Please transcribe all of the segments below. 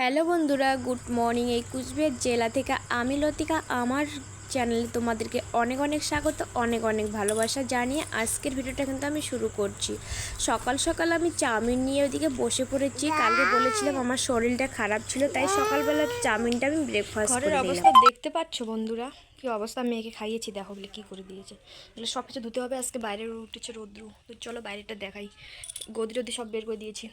Hello বন্ধুরা, good morning. এই কুচবিহার জেলা থেকে আমি লতিকা। আমার চ্যানেলে তোমাদেরকে অনেক অনেক স্বাগত, অনেক অনেক ভালোবাসা জানিয়ে আজকের ভিডিওটা কিন্তু আমি শুরু করছি। সকাল সকাল আমি চাউমিন নিয়ে ওইদিকে বসে পড়েছি। কালকে বলেছিলাম আমার শরীরটা খারাপ ছিল, তাই সকালবেলা চাউমিনটা আমি ব্রেকফাস্ট করে নিলাম। অবস্থা দেখতে পাচ্ছ বন্ধুরা, কি অবস্থা। মেয়েকে খাইয়েছি, দেখো বলে কী করে দিয়েছে। এগুলো সব কিছু ধুতে হবে, আজকে বাইরে উঠেছে রৌদ্র। তো চলো বাইরেটা দেখাই। গদি টদি সব বের করে দিয়েছি।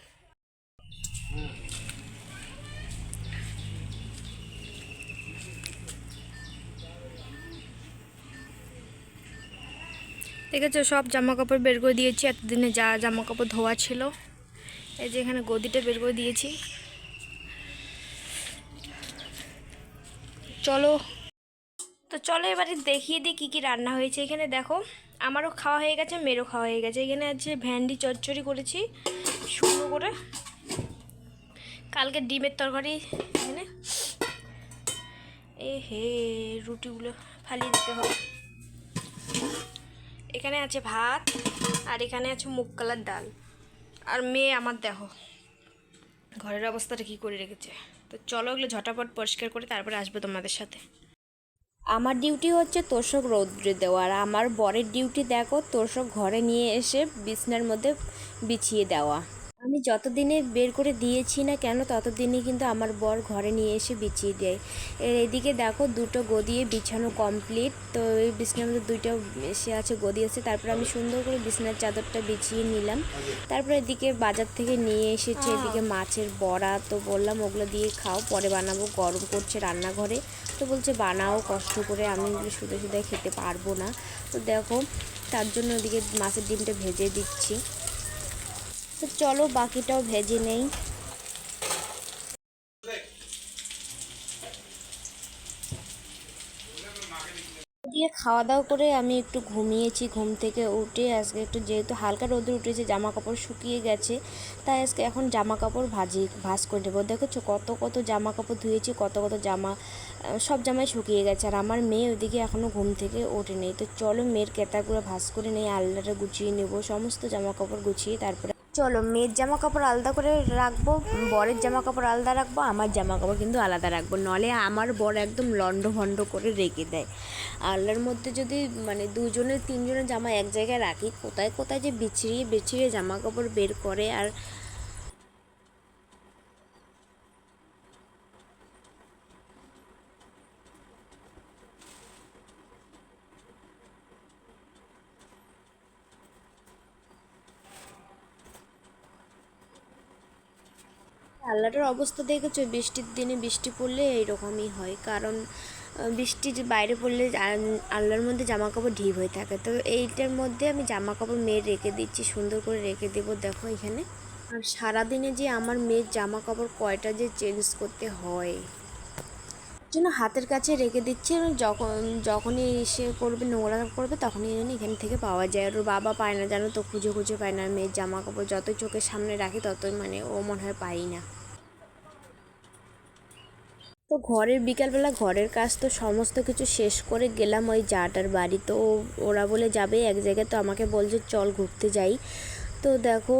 দেখেছো, সব জামা কাপড় বের করে দিয়েছি। এতদিনে যা জামা কাপড় ধোয়া ছিল, এই যে এখানে গদিটা বের করে দিয়েছি। চলো চলো এবারে দেখিয়ে দিই কী কী রান্না হয়েছে। এখানে দেখো, আমারও খাওয়া হয়ে গেছে, মেয়েরও খাওয়া হয়ে গেছে। এখানে আছে ভেন্ডি চচ্চড়ি করেছি শুকনো করে, কালকে ডিমের তরকারি। এখানে রুটিগুলো ফালিয়ে দিতে হবে। এখানে আছে ভাত, আর এখানে আছে মুগ কালার ডাল। আর মেয়ে আমার দেখো ঘরের অবস্থাটা কী করে রেখেছে। তো চলো এগুলো ঝটাপট পরিষ্কার করে তারপরে আসবো তোমাদের সাথে। আমার ডিউটি হচ্ছে তোষক রৌদ্রে দেওয়া, আর আমার বরের ডিউটি দেখো তোষক ঘরে নিয়ে এসে বিছনার মধ্যে বিছিয়ে দেওয়া। আমি যতদিনে বের করে দিয়েছি না কেন, ততদিনই কিন্তু আমার বর ঘরে নিয়ে এসে বিছিয়ে দেয়। এদিকে দেখো দুটো গদিয়ে বিছানো কমপ্লিট। তো এই বিছানার মধ্যে দুইটা এসে আছে, গদি আছে। তারপরে আমি সুন্দর করে বিছানার চাদরটা বিছিয়ে নিলাম। তারপরে এদিকে বাজার থেকে নিয়ে এসেছে এদিকে মাছের বড়া। তো বললাম ওগুলো দিয়ে খাও, পরে বানাবো, গরম করছে রান্নাঘরে। তো বলছে বানাও কষ্ট করে, আমি এগুলো শুধু শুধু খেতে পারবো না। তো দেখো, তার জন্য ওদিকে মাছের ডিমটা ভেজে দিচ্ছি। তো চলো বাকিটাও ভেজে নেই। দিয়ে খাওয়া দাওয়া করে আমি একটু ঘুমিয়েছি। ঘুম থেকে উঠে আজকে একটু, যেহেতু হালকা রোদে উঠেছে, জামা কাপড় শুকিয়ে গেছে, তাই আজকে এখন জামা কাপড় ভাঁজ করে নেবো। দেখেছো কত কত জামা কাপড় ধুয়েছি, কত কত জামা, সব জামাই শুকিয়ে গেছে। আর আমার মেয়ে ওইদিকে এখনও ঘুম থেকে ওঠে নেই। তো চলো মেয়ের কেতাগুলো ভাঁজ করে নেই, আলনাটা গুছিয়ে নেব, সমস্ত জামা কাপড় গুছিয়ে তারপরে চলো মেয়ের জামা কাপড় আলাদা করে রাখবো, বরের জামা কাপড় আলাদা রাখবো, আমার জামা কাপড় কিন্তু আলাদা রাখবো। নলে আমার বর একদম লন্ডভন্ড করে রেখে দেয়। আলনার মধ্যে যদি মানে দুজনের তিনজনের জামা এক জায়গায় রাখি, কোথায় কোথায় যে বিছিয়ে বিছিয়ে জামা কাপড় বের করে। আর আল্লাহটার অবস্থা দেখেছো, বৃষ্টির দিনে বৃষ্টি পড়লে এইরকমই হয়। কারণ বৃষ্টি যে বাইরে পড়লে আল্লাহর মধ্যে জামা কাপড় ঢিপ হয়ে থাকে। তো এইটার মধ্যে আমি জামা কাপড় মেয়ের রেখে দিচ্ছি, সুন্দর করে রেখে দেবো দেখো এখানে। আর সারাদিনে যে আমার মেয়ের জামা কাপড় কয়টা যে চেঞ্জ করতে হয়, জন্য হাতের কাছে রেখে দিচ্ছি। এবং যখনই এসে করবে, নোংরা করবে, তখনই যেন এখান থেকে পাওয়া যায়। আর ওর বাবা পায় না, জানো তো, খুঁজে খুঁজে পায় না। মেয়ের জামা কাপড় যতই চোখের সামনে রাখি, ততই মানে ও মনে হয় পাই না। তো বিকালবেলা ঘরের কাজ তো সমস্ত কিছু শেষ করে গেলাম ওই জাটার বাড়ি। তো ওরা বলে যাবে এক জায়গায়, তো আমাকে বলছে চল ঘুরতে যাই। তো দেখো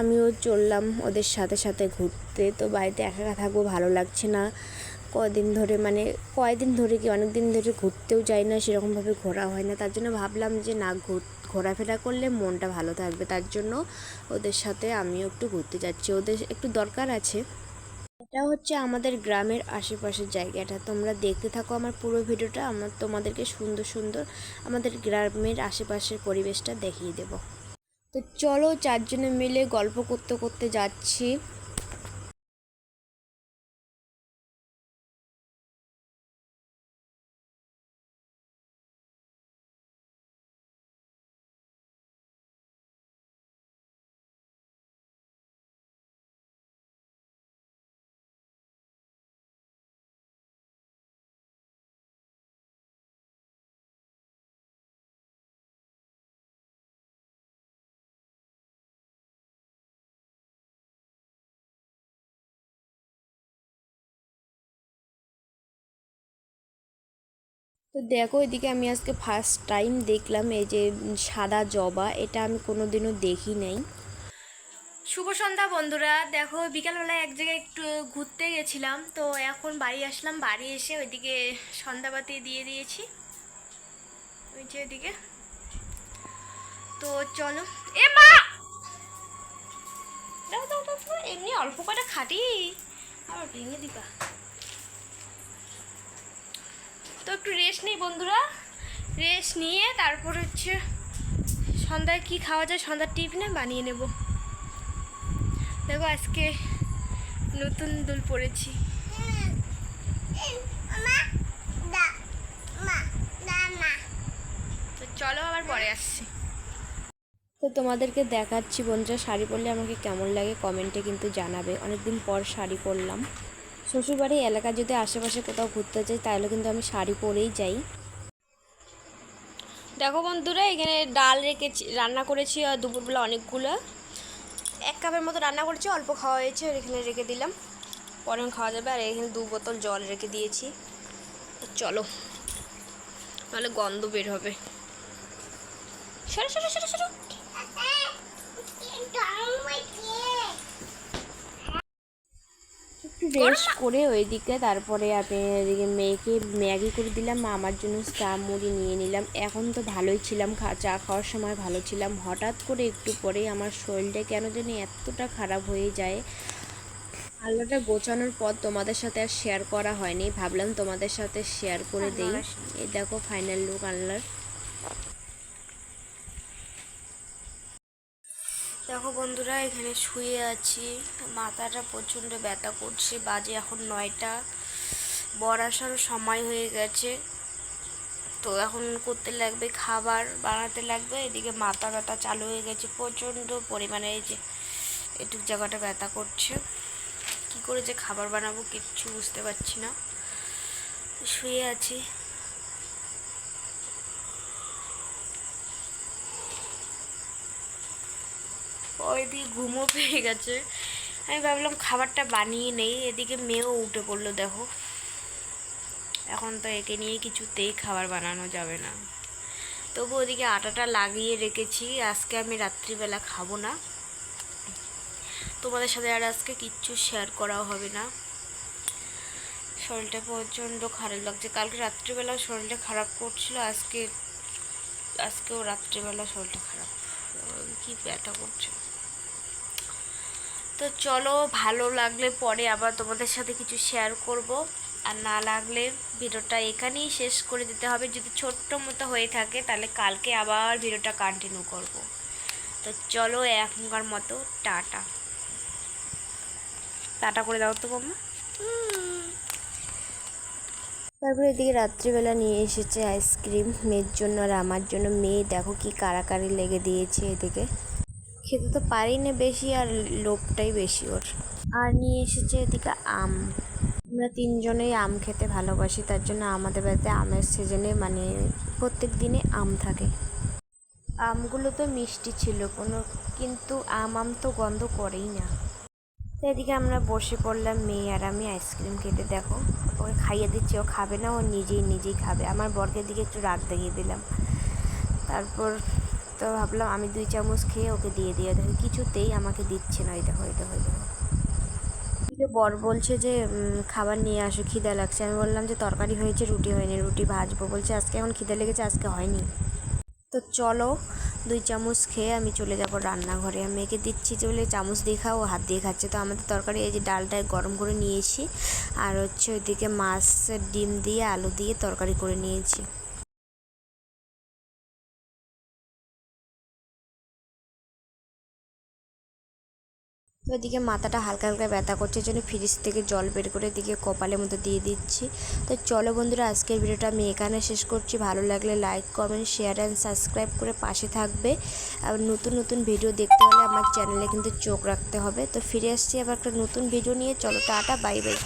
আমিও চললাম ওদের সাথে সাথে ঘুরতে। তো বাড়িতে একা একা থাকবো, ভালো লাগছে না। কয়দিন ধরে কি অনেক দিন ধরে ঘুরতেও যাই না, সেরকমভাবে ঘোরা হয় না। তার জন্য ভাবলাম যে না, ঘোরাফেরা করলে মনটা ভালো থাকবে। তার জন্য ওদের সাথে আমিও একটু ঘুরতে যাচ্ছি, ওদের একটু দরকার আছে। এটা হচ্ছে আমাদের গ্রামের আশেপাশের জায়গাটা। তোমরা দেখতে থাকো আমার পুরো ভিডিওটা, তোমাদেরকে সুন্দর সুন্দর আমাদের গ্রামের আশেপাশের পরিবেশটা দেখিয়ে দেব। তো চলো চারজনে মিলে গল্প করতে করতে যাচ্ছি। তো দেখো এদিকে আমি আজকে ফার্স্ট টাইম দেখলাম এই যে সাদা জবা, এটা আমি কোনোদিনও দেখি নাই। শুভ সন্ধ্যা বন্ধুরা। দেখো বিকালবেলায় এক জায়গায় একটু ঘুরতে গেছিলাম, তো এখন বাড়ি আসলাম। বাড়ি এসে ওইদিকে সন্ধ্যাবাতি দিয়ে দিয়েছি, ওই যে ওইদিকে। তো চলো, এ মা দাও দাও দাও দাও, এমনি অল্প কটা খাটি আবার ভেঙে দিবা। তো একটু রেস্ট নেই বন্ধুরা, রেস্ট নিয়ে তারপর হচ্ছে সন্ধ্যায় কি খাওয়া যায় সন্ধ্যার টিফিনে বানিয়ে নেব। দেখো আজকে নতুন দুল পরেছি। তো চলো আবার পরে আসছি। তো তোমাদেরকে দেখাচ্ছি বন্ধুরা, শাড়ি পরলে আমাকে কেমন লাগে কমেন্টে কিন্তু জানাবে। অনেকদিন পর শাড়ি পরলাম। শ্বশুরবাড়ি এলাকা যদি আশেপাশে কোথাও ঘুরতে যাই তাহলে কিন্তু আমি শাড়ি পরেই যাই। দেখো বন্ধুরা, এখানে ডাল রেখেছি, রান্না করেছি আর দুপুরবেলা অনেকগুলো, 1 কাপের মতো রান্না করেছি, অল্প খাওয়া হয়েছে, এখানে রেখে দিলাম, পরে খাওয়া যাবে। আর এখানে 2 বোতল জল রেখে দিয়েছি। চলো, নাহলে গন্ধ বের হবে। সরো সরো সরো সরো। একটু রেস্ট করে ওইদিকে তারপরে আমি এদিকে মেয়েকে ম্যাগি করে দিলাম, আমার জন্য চা মুড়ি নিয়ে নিলাম। এখন তো ভালোই ছিলাম, চা খাওয়ার সময় ভালো ছিলাম, হঠাৎ করে একটু পরেই আমার শরীরটা কেন জানি এতটা খারাপ হয়ে যায়। আলনাটা গোছানোর পর তোমাদের সাথে আর শেয়ার করা হয়নি, ভাবলাম তোমাদের সাথে শেয়ার করে দেই। এই দেখো ফাইনাল লুক আলনার। দেখো বন্ধুরা, এখানে শুয়ে আছি, মাথাটা প্রচণ্ড ব্যথা করছে। বাজে এখন 9টা, বর আসারও সময় হয়ে গেছে। তো এখন করতে লাগবে, খাবার বানাতে লাগবে। এদিকে মাথা ব্যথা চালু হয়ে গেছে প্রচণ্ড পরিমাণে। এই যে এটুক জায়গাটা ব্যথা করছে, কি করে যে খাবার বানাবো কিচ্ছু বুঝতে পারছি না। শুয়ে আছি। ওইদিকে ঘুমও পেয়ে গেছে, আমি ভাবলাম খাবারটা বানিয়ে নেই। এদিকে মেয়েও উঠে পড়লো দেখো। এখন তো একে নিয়ে কিছুতেই খাবার বানানো যাবে না। তবু ওদিকে আটাটা লাগিয়ে রেখেছি, আজকে আমি রাত্রিবেলা খাবো না। তোমাদের সাথে আর আজকে কিচ্ছু শেয়ার করাও হবে না। শরীরটা প্রচণ্ড খারাপ লাগছে। কালকে রাত্রিবেলা শরীরটা খারাপ করছিল, আজকেও রাত্রিবেলা শরীরটা খারাপ, কি ব্যথা করছে। তো চলো, ভালো লাগলে পরে আবার তোমাদের সাথে কিছু শেয়ার করব, আর না লাগলে ভিডিওটা এখানেই শেষ করে দিতে হবে। যদি ছোট্ট মতো হয়ে থাকে তাহলে কালকে আবার ভিডিওটা কন্টিনিউ করব। তো চলো, এখনকার মতো টাটা। টাটা করে দাও তো মাম্মা। তারপরে এদিকে রাত্রিবেলা নিয়ে এসেছে আইসক্রিম মেয়ের জন্য আর আমার জন্য। মেয়ে দেখো কি কাড়াকাড়ি লেগে দিয়েছে, এদিকে খেতে তো পারি না বেশি, আর লোভটাই বেশি ওর। আর নিয়ে এসেছে এদিকে আম। আমরা 3 জনেই আম খেতে ভালোবাসি, তার জন্য আমাদের বাড়িতে আমের সিজনে মানে প্রত্যেক দিনে আম থাকে। আমগুলো তো মিষ্টি ছিল কোনো, কিন্তু আম তো গন্ধ করেই না। তো এদিকে আমরা বসে পড়লাম মেয়ে আর আমি আইসক্রিম খেতে। দেখো ওকে খাইয়ে দিচ্ছি, ও খাবে না, ও নিজেই খাবে। আমার বর্গের দিকে একটু রাগ দেখিয়ে দিলাম। তারপর তো ভাবলাম আমি 2 চামচ খেয়ে ওকে দিয়ে দেখো কিছুতেই আমাকে দিচ্ছে না। ওই দেখো বর বলছে যে খাবার নিয়ে আসো, খিদে লাগছে। আমি বললাম যে তরকারি হয়েছে, রুটি হয়নি, রুটি ভাজবো। বলছে আজকে এখন খিদে লেগেছে, আজকে হয়নি। তো চলো 2 চামচ খেয়ে আমি চলে যাব রান্নাঘরে। আমি মেয়েকে দিচ্ছি যে বলে চামচ দিয়ে খাও, ও হাত দিয়ে খাচ্ছে। তো আমাদের তরকারি এই যে ডালটা গরম করে নিয়েছি, আর হচ্ছে ওইদিকে মাছের ডিম দিয়ে আলু দিয়ে তরকারি করে নিয়েছি। তো এদিকে মাথাটা হালকা হালকা ব্যথা করছে, জন্য ফ্রিজ থেকে জল বের করে এদিকে কপালের মতো দিয়ে দিচ্ছি। তো চলো বন্ধুরা, আজকের ভিডিওটা আমি এখানে শেষ করছি। ভালো লাগলে like comment share and subscribe করে পাশে থাকবে। আর নতুন ভিডিও দেখতে হলে আমার চ্যানেলে কিন্তু চোখ রাখতে হবে। তো ফিরে আসছি আবার একটা নতুন ভিডিও নিয়ে। চলো টাটা, বাই বাই।